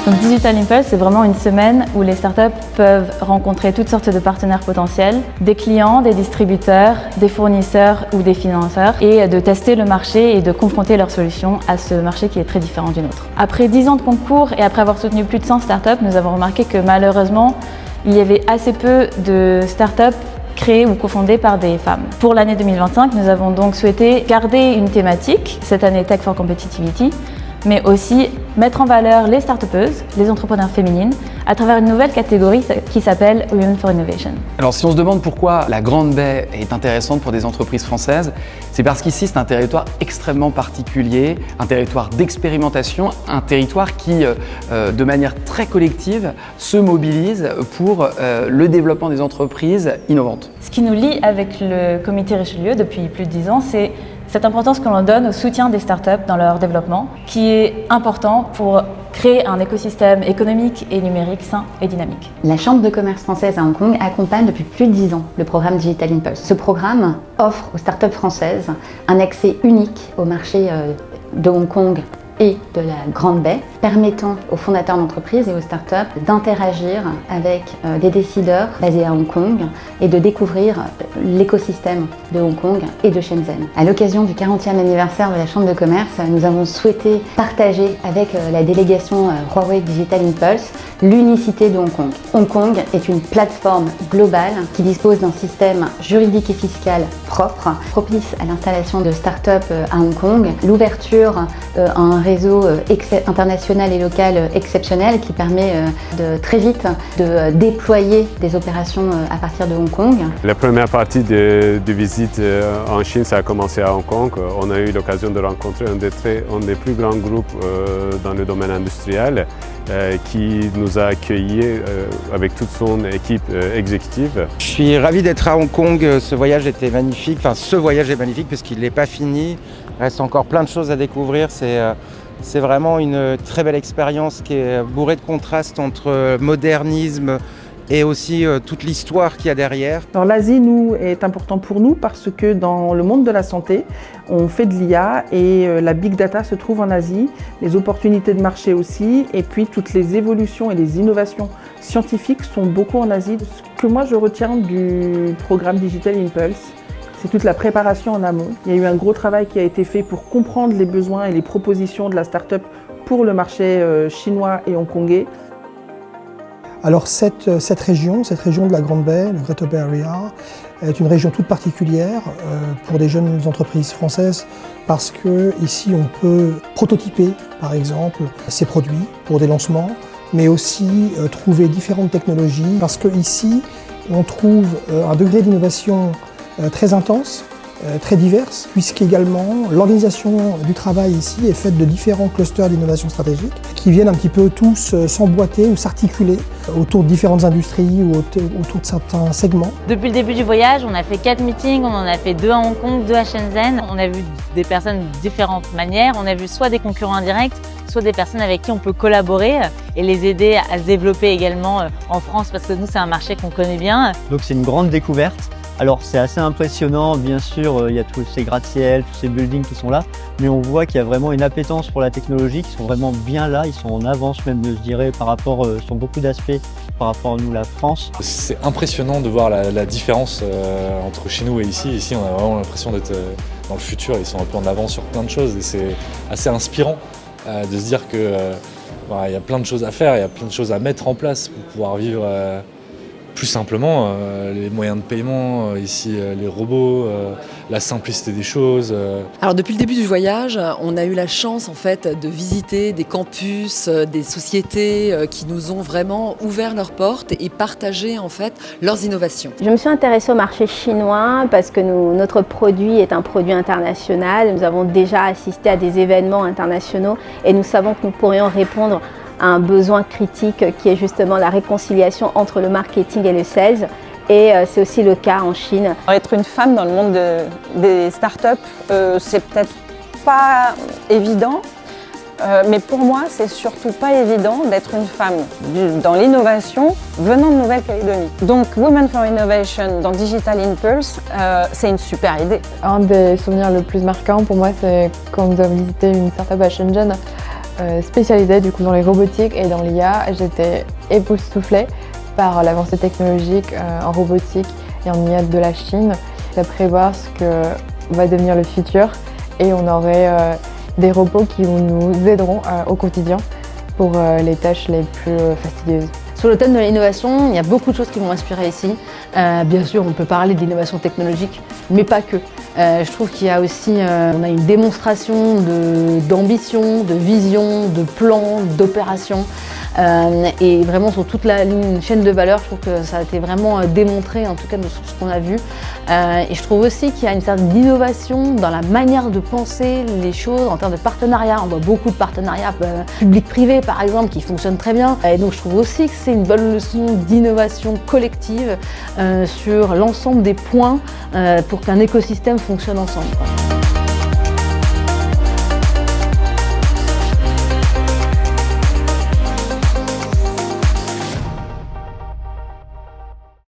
Donc Digital Impulse, c'est vraiment une semaine où les startups peuvent rencontrer toutes sortes de partenaires potentiels, des clients, des distributeurs, des fournisseurs ou des financeurs, et de tester le marché et de confronter leurs solutions à ce marché qui est très différent du nôtre. Après 10 ans de concours et après avoir soutenu plus de 100 startups, nous avons remarqué que malheureusement, il y avait assez peu de startups créées ou cofondées par des femmes. Pour l'année 2025, nous avons donc souhaité garder une thématique, cette année Tech for Competitivity, mais aussi mettre en valeur les start-upeuses, les entrepreneurs féminines, à travers une nouvelle catégorie qui s'appelle Women for Innovation. Alors si on se demande pourquoi la Grande Baie est intéressante pour des entreprises françaises, c'est parce qu'ici c'est un territoire extrêmement particulier, un territoire d'expérimentation, un territoire qui, de manière très collective, se mobilise pour le développement des entreprises innovantes. Ce qui nous lie avec le comité Richelieu depuis plus de 10 ans, c'est cette importance que l'on donne au soutien des startups dans leur développement, qui est important pour créer un écosystème économique et numérique sain et dynamique. La Chambre de commerce française à Hong Kong accompagne depuis plus de 10 ans le programme Digital Impulse. Ce programme offre aux startups françaises un accès unique au marché de Hong Kong et de la Grande Baie, permettant aux fondateurs d'entreprises et aux startups d'interagir avec des décideurs basés à Hong Kong et de découvrir l'écosystème de Hong Kong et de Shenzhen. À l'occasion du 40e anniversaire de la Chambre de commerce, nous avons souhaité partager avec la délégation Huawei Digital Impulse l'unicité de Hong Kong. Hong Kong est une plateforme globale qui dispose d'un système juridique et fiscal propre, propice à l'installation de startups à Hong Kong, l'ouverture à un réseau international et local exceptionnel qui permet de très vite de déployer des opérations à partir de Hong Kong. La première partie de visite en Chine, ça a commencé à Hong Kong. On a eu l'occasion de rencontrer un des plus grands groupes dans le domaine industriel qui nous a accueillis avec toute son équipe exécutive. Je suis ravi d'être à Hong Kong. Ce voyage était magnifique. Enfin, ce voyage est magnifique parce qu'il n'est pas fini. Il reste encore plein de choses à découvrir. C'est vraiment une très belle expérience qui est bourrée de contrastes entre modernisme et aussi toute l'histoire qu'il y a derrière. Alors l'Asie, nous, est important pour nous parce que dans le monde de la santé, on fait de l'IA et la big data se trouve en Asie, les opportunités de marché aussi, et puis toutes les évolutions et les innovations scientifiques sont beaucoup en Asie. Ce que moi je retiens du programme Digital Impulse, c'est toute la préparation en amont. Il y a eu un gros travail qui a été fait pour comprendre les besoins et les propositions de la start-up pour le marché chinois et hongkongais. Alors cette région de la Grande Baie, le Greater Bay Area, est une région toute particulière pour des jeunes entreprises françaises parce qu'ici on peut prototyper par exemple ces produits pour des lancements, mais aussi trouver différentes technologies parce qu'ici on trouve un degré d'innovation très intense, très diverses, puisqu'également l'organisation du travail ici est faite de différents clusters d'innovation stratégique qui viennent un petit peu tous s'emboîter ou s'articuler autour de différentes industries ou autour de certains segments. Depuis le début du voyage, on a fait 4 meetings, on en a fait 2 à Hong Kong, 2 à Shenzhen. On a vu des personnes de différentes manières, on a vu soit des concurrents indirects, soit des personnes avec qui on peut collaborer et les aider à se développer également en France parce que nous c'est un marché qu'on connaît bien. Donc c'est une grande découverte. Alors c'est assez impressionnant, bien sûr, il y a tous ces gratte-ciel, tous ces buildings qui sont là, mais on voit qu'il y a vraiment une appétence pour la technologie, qui sont vraiment bien là, ils sont en avance même, je dirais, par rapport, sur beaucoup d'aspects, par rapport à nous, la France. C'est impressionnant de voir la différence entre chez nous et ici. Ici, on a vraiment l'impression d'être dans le futur, ils sont un peu en avance sur plein de choses et c'est assez inspirant de se dire que il y a plein de choses à faire, il y a plein de choses à mettre en place pour pouvoir vivre plus simplement, les moyens de paiement, ici les robots, la simplicité des choses. Alors depuis le début du voyage, on a eu la chance en fait de visiter des campus, des sociétés qui nous ont vraiment ouvert leurs portes et partagé en fait leurs innovations. Je me suis intéressée au marché chinois parce que notre produit est un produit international. Nous avons déjà assisté à des événements internationaux et nous savons que nous pourrions répondre à un besoin critique qui est justement la réconciliation entre le marketing et le sales. Et c'est aussi le cas en Chine. Être une femme dans le monde des startups, c'est peut-être pas évident, mais pour moi, c'est surtout pas évident d'être une femme dans l'innovation venant de Nouvelle-Calédonie. Donc, Women for Innovation dans Digital Impulse, c'est une super idée. Un des souvenirs le plus marquants pour moi, c'est quand nous avons visité une startup à Shenzhen. spécialisée du coup dans les robotiques et dans l'IA. J'étais époustouflée par l'avancée technologique en robotique et en IA de la Chine. À prévoir ce que va devenir le futur et on aurait des robots qui nous aideront au quotidien pour les tâches les plus fastidieuses. Sur le thème de l'innovation, il y a beaucoup de choses qui m'ont inspiré ici. Bien sûr, on peut parler d'innovation technologique, mais pas que. Je trouve qu'il y a aussi on a une démonstration d'ambition, de vision, de plan, d'opération. Et vraiment sur toute la chaîne de valeur, je trouve que ça a été vraiment démontré, en tout cas de ce qu'on a vu. Et je trouve aussi qu'il y a une certaine innovation dans la manière de penser les choses en termes de partenariat. On voit beaucoup de partenariats public-privé par exemple qui fonctionnent très bien. Et donc je trouve aussi que c'est une bonne leçon d'innovation collective sur l'ensemble des points pour qu'un écosystème fonctionne ensemble.